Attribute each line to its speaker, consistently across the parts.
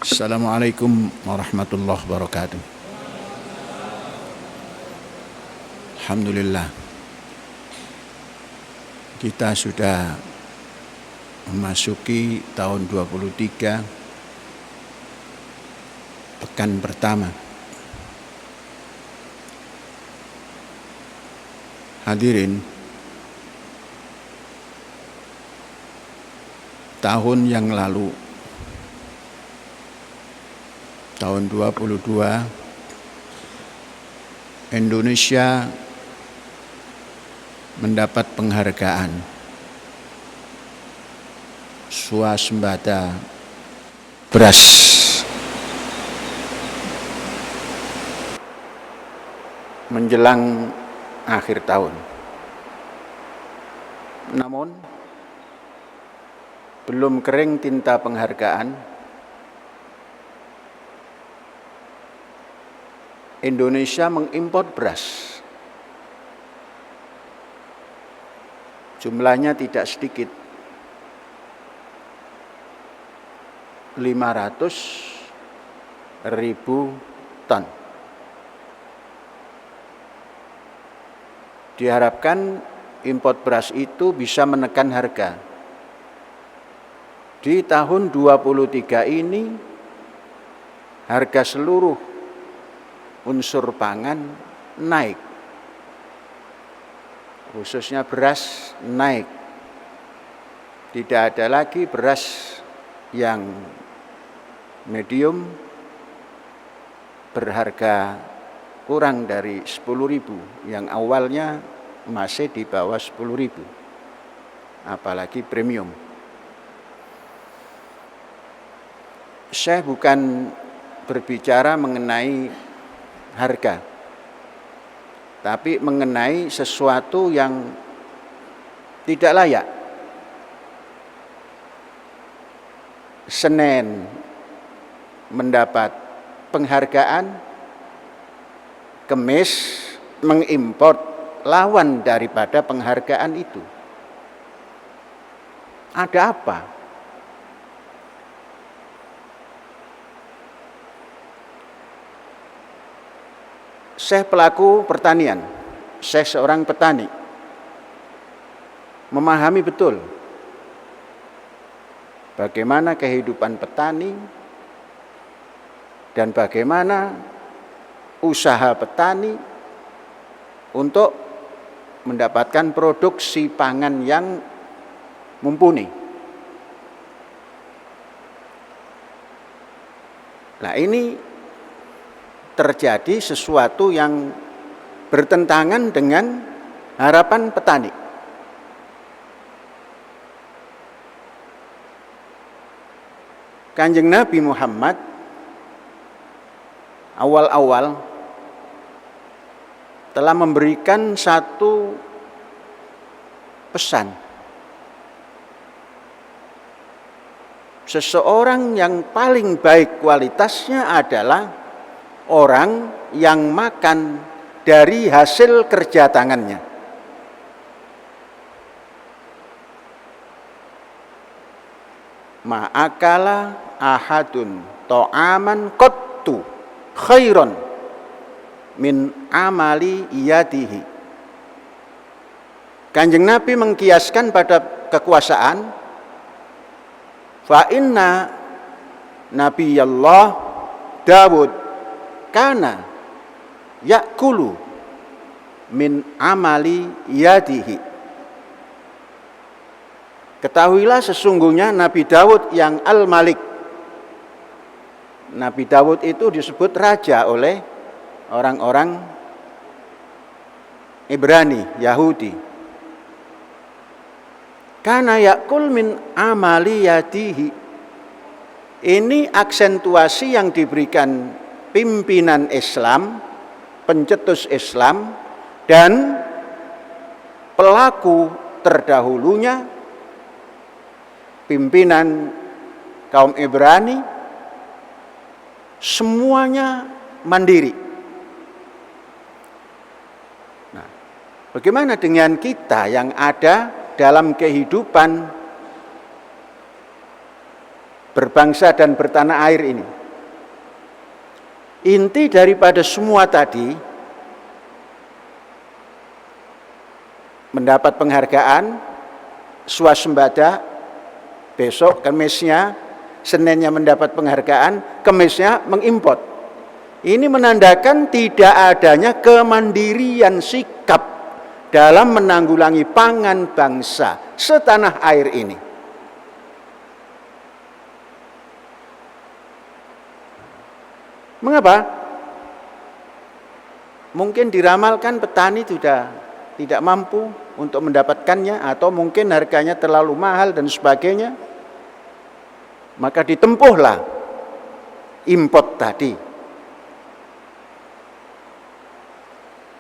Speaker 1: Assalamualaikum warahmatullahi wabarakatuh. Alhamdulillah, kita sudah memasuki tahun 23, pekan pertama. Hadirin, tahun yang lalu, tahun 22, Indonesia mendapat penghargaan swasembada beras. Menjelang akhir tahun. Namun, belum kering tinta penghargaan, Indonesia mengimpor beras. Jumlahnya tidak sedikit, 500.000 ton. Diharapkan impor beras itu bisa menekan harga. Di tahun 23 ini, harga seluruh unsur pangan naik, khususnya beras naik. Tidak ada lagi beras yang medium berharga kurang dari 10.000, yang awalnya masih di bawah 10.000, apalagi premium. Saya bukan berbicara mengenai harga, tapi mengenai sesuatu yang tidak layak. Senin mendapat penghargaan, Kemis mengimpor lawan daripada penghargaan itu. Ada apa? Saya pelaku pertanian, saya seorang petani, memahami betul bagaimana kehidupan petani dan bagaimana usaha petani untuk mendapatkan produksi pangan yang mumpuni. Nah, ini terjadi sesuatu yang bertentangan dengan harapan petani. Kanjeng Nabi Muhammad awal-awal telah memberikan satu pesan. Seseorang yang paling baik kualitasnya adalah orang yang makan dari hasil kerja tangannya. Ma'akala ahadun to'aman qattu khairon min amali yadihi. Kanjeng Nabi mengkiaskan pada kekuasaan, fa inna nabiyallah Dawud kana yakulu min amali yadihi. Ketahuilah sesungguhnya Nabi Dawud yang Al-Malik. Nabi Dawud itu disebut raja oleh orang-orang Ibrani, Yahudi. Kana yakul min amali yadihi. Ini aksentuasi yang diberikan pimpinan Islam, pencetus Islam, dan pelaku terdahulunya, pimpinan kaum Ibrani, semuanya mandiri. Nah, bagaimana dengan kita yang ada dalam kehidupan berbangsa dan bertanah air ini? Inti daripada semua tadi, mendapat penghargaan, swasembada, besok Kamisnya, Seninnya mendapat penghargaan, Kamisnya mengimport. Ini menandakan tidak adanya kemandirian sikap dalam menanggulangi pangan bangsa setanah air ini. Mengapa? Mungkin diramalkan petani sudah tidak mampu untuk mendapatkannya, atau mungkin harganya terlalu mahal dan sebagainya. Maka ditempuhlah import tadi.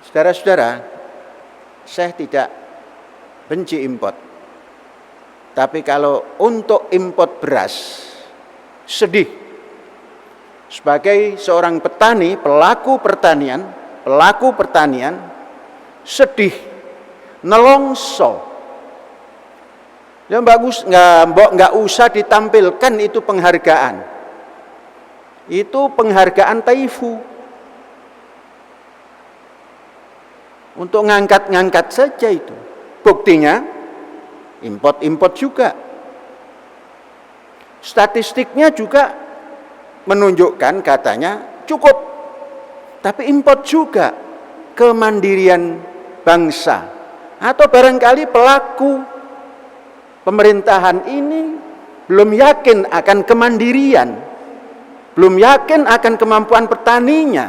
Speaker 1: Saudara-saudara, saya tidak benci import. Tapi kalau untuk import beras, sedih. Sebagai seorang petani, pelaku pertanian, sedih, nelongso. Ya bagus, nggak usah ditampilkan itu penghargaan. Itu penghargaan Taifu. Untuk ngangkat-ngangkat saja itu. Buktinya import juga. Statistiknya juga menunjukkan katanya cukup. Tapi import juga kemandirian bangsa. Atau barangkali pelaku pemerintahan ini belum yakin akan kemandirian, belum yakin akan kemampuan petaninya,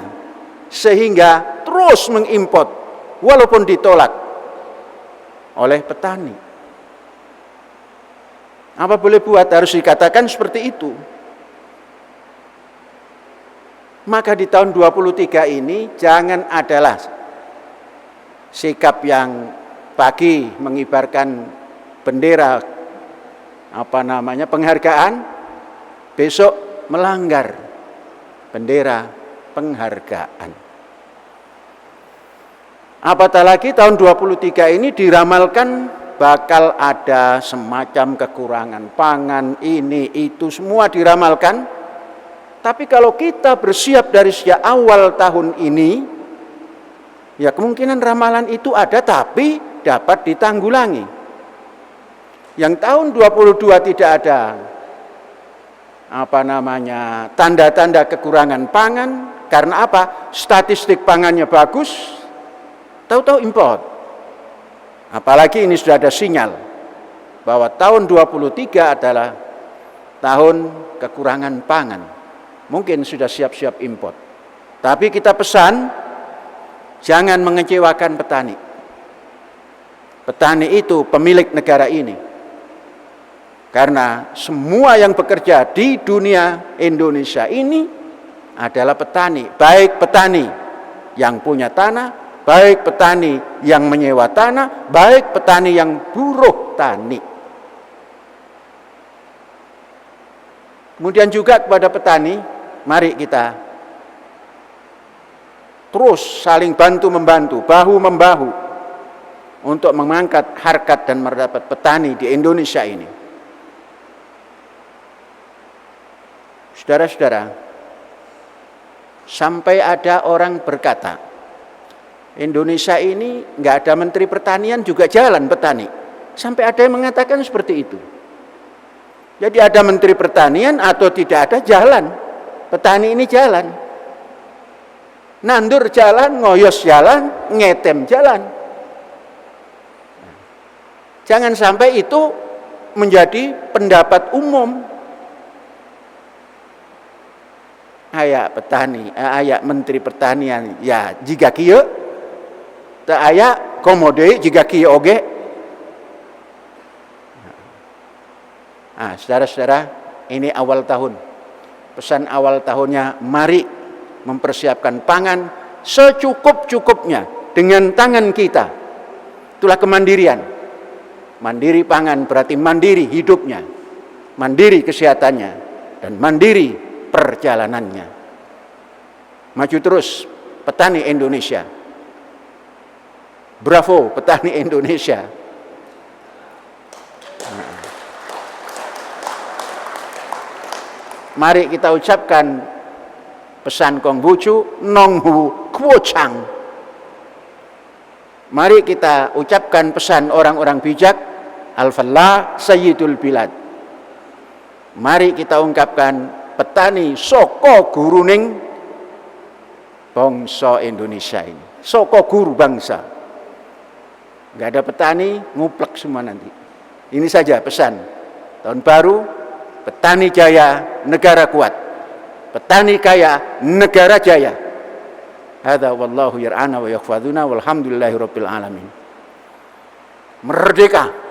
Speaker 1: sehingga terus mengimport walaupun ditolak oleh petani. Apa boleh buat, harus dikatakan seperti itu. Maka di tahun 23 ini jangan adalah sikap yang pagi mengibarkan bendera penghargaan, besok melanggar bendera penghargaan. Apatah lagi tahun 23 ini diramalkan bakal ada semacam kekurangan pangan, ini itu semua diramalkan. Tapi kalau kita bersiap dari sejak awal tahun ini, ya kemungkinan ramalan itu ada tapi dapat ditanggulangi. Yang tahun 22 tidak ada tanda-tanda kekurangan pangan. Karena apa? Statistik pangannya bagus, tahu-tahu import. Apalagi ini sudah ada sinyal bahwa tahun 23 adalah tahun kekurangan pangan. Mungkin sudah siap-siap import. Tapi kita pesan, jangan mengecewakan petani. Petani itu pemilik negara ini. Karena semua yang bekerja di dunia Indonesia ini adalah petani. Baik petani yang punya tanah, baik petani yang menyewa tanah, baik petani yang buruh tani. Kemudian juga kepada petani, mari kita terus saling bantu-membantu, bahu-membahu untuk mengangkat harkat dan martabat petani di Indonesia ini. Saudara-saudara, sampai ada orang berkata, Indonesia ini nggak ada menteri pertanian juga jalan petani. Sampai ada yang mengatakan seperti itu. Jadi ada menteri pertanian atau tidak ada jalan. Petani ini jalan. Nandur jalan, ngoyos jalan, ngetem jalan. Jangan sampai itu menjadi pendapat umum. Aya petani, aya menteri pertanian, ya jika kieu, tak aya komode jika kieu oge. Saudara-saudara, ini awal tahun. Pesan awal tahunnya, mari mempersiapkan pangan secukup-cukupnya dengan tangan kita. Itulah kemandirian. Mandiri pangan berarti mandiri hidupnya, mandiri kesehatannya, dan mandiri perjalanannya. Maju terus petani Indonesia. Bravo petani Indonesia. Mari kita ucapkan pesan Konghucu nonghu kwochang. Mari kita ucapkan pesan orang-orang bijak, al-fallah sayyidul bilad. Mari kita ungkapkan petani soko guruning bangsa Indonesia ini, soko guru bangsa. Nggak ada petani, nguplek semua nanti. Ini saja pesan tahun baru, petani jaya, negara kuat. Petani kaya, negara jaya. Hadza wallahu yar'ana wa yakhfaduna walhamdulillahi rabbil alamin. Merdeka.